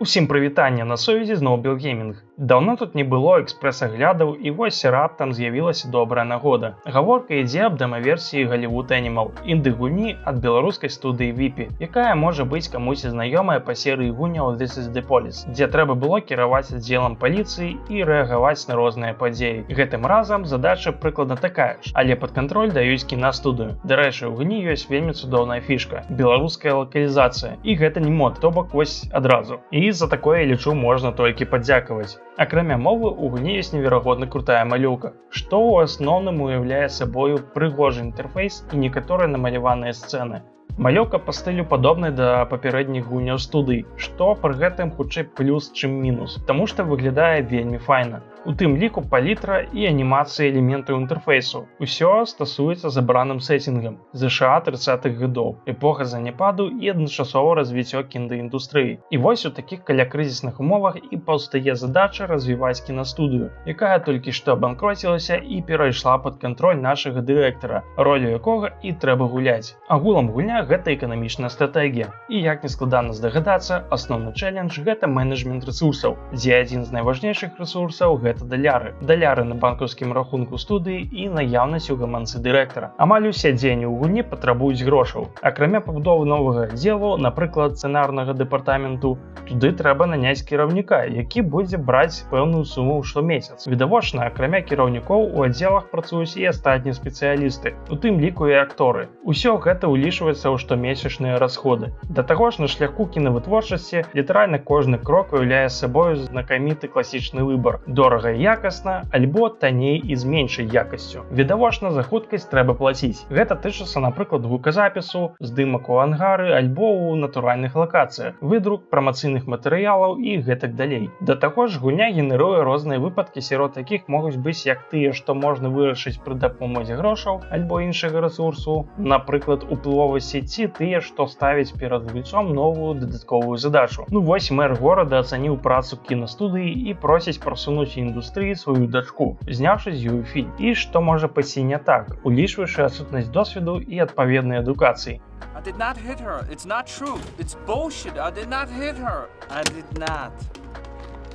Усім прывітанне, на сувязі зноў Белгеймінг. Даўно тут не было экспрэс-аглядаў і вось раптам з'явілася добрая нагода. Гаворка ідзе аб дэмаверсіі Hollywood Animal, інды-гульні ад беларускай студыі Vipy, якая можа быць камусьці знаёмая па серыі гульняў This is the Police, дзе трэба было кіраваць аддзелам паліцыі і рэагаваць на розныя падзеі. Гэтым разам задача прыкладна такая ж, але пад кантроль даюць кінастудыю. Дарэчы, у гульні ёсць вельмі цудоўная фішка – беларуская лакалізацыя. І гэта не мод, то бок вось адразу. І за такое, лічу, можна толькі падзякаваць. Акрамя мовы, у гульні ёсць неверагодна крутая малюнка, што ў асноўным уяўляе сабою прыгожы інтэрфейс і некаторыя намаляваныя сцэны. Малёўка па стылю падобнай да папярэдніх гульняў студыі, што пры гэтым хутчэй плюс, чым мінус, таму што выглядае вельмі файна. У тым ліку палітра і анімацыя элементаў інтэрфейсу. Усё стасуецца забраным сеттингам США 30-х гадоў, эпоха заняпаду і адначасова развіццё кінаіндустрыі. І вось у такіх калякрызісных умовах і паўстае задача развіваць кінастудыю, якая толькі што абанкроцілася і перайшла пад кантроль нашага дырэктара, ролю якога і трэба гуляць. Агулам гульня гэта эканамічная стратэгія. І як не складана здагадацца, асноўны чэлендж гэта менеджмент рэсурсаў, дзе адзін з найважнейшых рэсурсаў гэта даляры. Даляры на банкаўскім рахунку студыі і наяўнасць у гаманцы дырэктара. Амаль усе дзеянні ў гульні патрабуюць грошаў. Акрамя пабудовы новага аддзелу, напрыклад, сцэнарнага дэпартаменту, туды трэба наняць кіраўніка, які будзе браць пэўную суму штомесяц. Відавочна, акрамя кіраўнікоў у аддзелах працуюць і астатнія спецыялісты, у тым ліку і акторы. Усё гэта ўлічваецца ў штомесячныя расходы. Да таго ж на шляху кінавытворчасці літаральна кожны крок уяўляе сабою знакаміты класічны выбар: дорага і якасна, альбо танней і з меншай якасцю. Відавочна, за хуткасць трэба плаціць. Гэта тычыцца, напрыклад, гуказапісу, здымак у ангары альбо ў натуральных лакацыях, выдрук прамацыйных матэрыялаў і гэтак далей. Да таго ж гульня генеруе розныя выпадкі, сярод якіх могуць быць як тыя, што можна вырашыць пры дапамозе грошаў альбо іншага рэсурсу, напрыклад, уплывовасці, ці тыя, што ставяць перад гульцом новую дадатковую задачу. Ну вось мэр горада ацаніў працу кінастудыі і просіць прасунуць індустрыі сваю дачку, зняўшы з ёю фільм. І што можа пайсці не так, улічваючы адсутнасць досведу і адпаведнай адукацыі. I did not hit her. It's not true. It's bullshit. I did not hit her. I did not.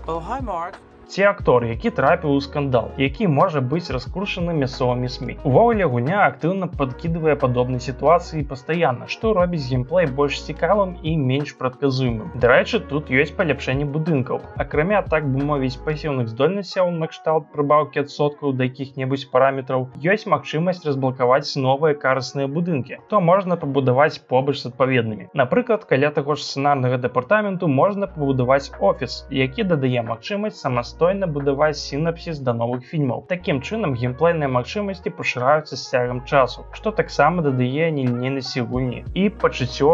Oh, hi, Mark. Ці актор, які трапіў у скандал, які можа быць раскручаны мясцовымі СМІ. Увогуле гульня актыўна падкідвае падобныя сітуацыі пастаянна, што робіць геймплей больш цікавым і менш прадказуемым. Дарэчы, тут ёсць паляпшэнне будынкаў. Акрамя, так бы мовіць, пасіўных здольнасцяў накшталт прыбаўкі адсоткаў да якіх-небудзь параметраў, ёсць магчымасць разблакаваць новыя карысныя будынкі, то можна пабудаваць побач з адпаведнымі. Напрыклад, каля таго ж сцэнарнага дэпартаменту можна пабудаваць офіс, які дадае магчымасць самастойна будаваць сінапсіс да новых фільмаў. Такім чынам геймплейныя магчымасці пашыраюцца з цягам часу, што таксама дадае нелінейнасці гульні і пачуццё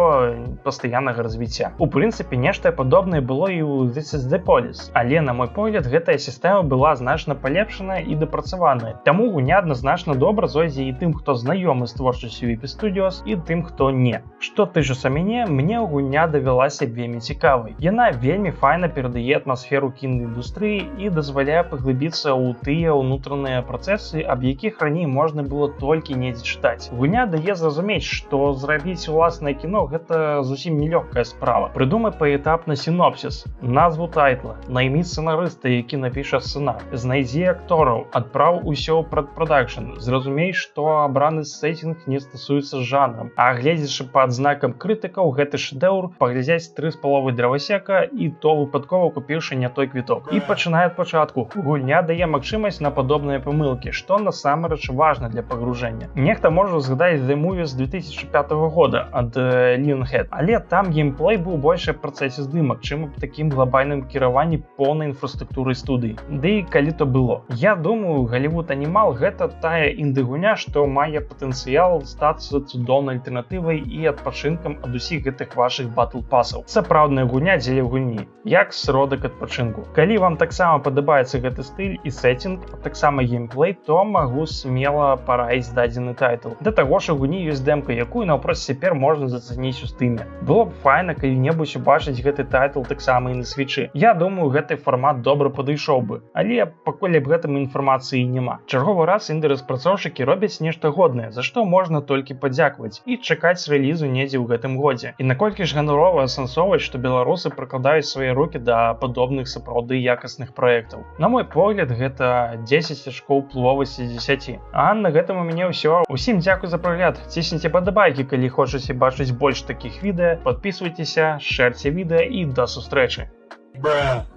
пастаяннага развіцця. У прынцыпе, нешта падобнае было і ў This is the Police, але, на мой погляд, гэтая сістэма была значна палепшаная і дапрацаваная. Таму гульня адназначна добра зойдзе і тым, хто знаёмы з творчасцю Vipy Studios, і тым, хто не. Што тычыцца мяне, мне гульня давялася вельмі цікавай. Яна вельмі файна перадае атмасферу кінаіндустрыі і дазваляе паглыбіцца ў тыя ўнутраныя працэсы, аб якіх раней можна было толькі недзе чытаць. Гульня дае зразумець, што зрабіць уласнае кіно гэта зусім нелёгкая справа. Прыдумай паэтапна сінопсіс, назву тайтла, наймі сцэнарыста, які напіша сцэнар, знайдзі актораў, адпраў усё ў прадпрадакшн, зразумей, што абраны сеттинг не стасуецца з жанрам, а гледзячы па адзнакам крытыкаў гэты шэдэўр, паглядзець 3,5 дровасека і то выпадкова купіўшы не той квіток. І пачынае ад пачатку. Гульня дае магчымасць на падобныя памылкі, што насамрэч важна для пагружэння. Нехта можа згадаць The Movie з 2005 года ад Lionhead, але там геймплей быў больше працэсе здымак, чым аб такім глобальным кіраванні поўнай інфраструктурай студыі. Ды і калі то было. Я думаю, Hollywood Animal гэта тая інды-гульня, што мае патэнцыял стацца цудоўнай альтэрнатывай і адпачынкам ад усіх гэтых вашых батл-пасаў. Сапраўдная гульня дзеля гульні, як сродак адпачынку. Калі вам таксама таксама падабаецца гэты стыль і сеттинг, а таксама геймплей, то магу смела параіць дадзены тайтл. Да таго ж у гульні ёсць дэмка, якую наўпрост цяпер можна зацаніць у стыме. Было б файна калі-небудзь убачыць гэты тайтл таксама і на свічы. Я думаю, гэты фармат добра падышоў бы, але пакуль аб гэтым інфармацыі няма. Чарговы раз інды-распрацоўшчыкі робяць нешта годнае, за што можна толькі падзякаваць і чакаць рэлізу недзе ў гэтым годзе. І наколькі ж ганарова асэнсоўваць, што беларусы прыкладаюць свае рукі да падобных сапраўды якасных праектаў. На мой погляд, гэта 10 ачкоў плывовасці 10. А на гэтым у мяне ўсё. Усім дзякуй за прагляд. Цісніце падабайкі, калі хочаце бачыць больш такіх відэа, падпісвайцеся, шэрце відэа і да сустрэчы. Bruh.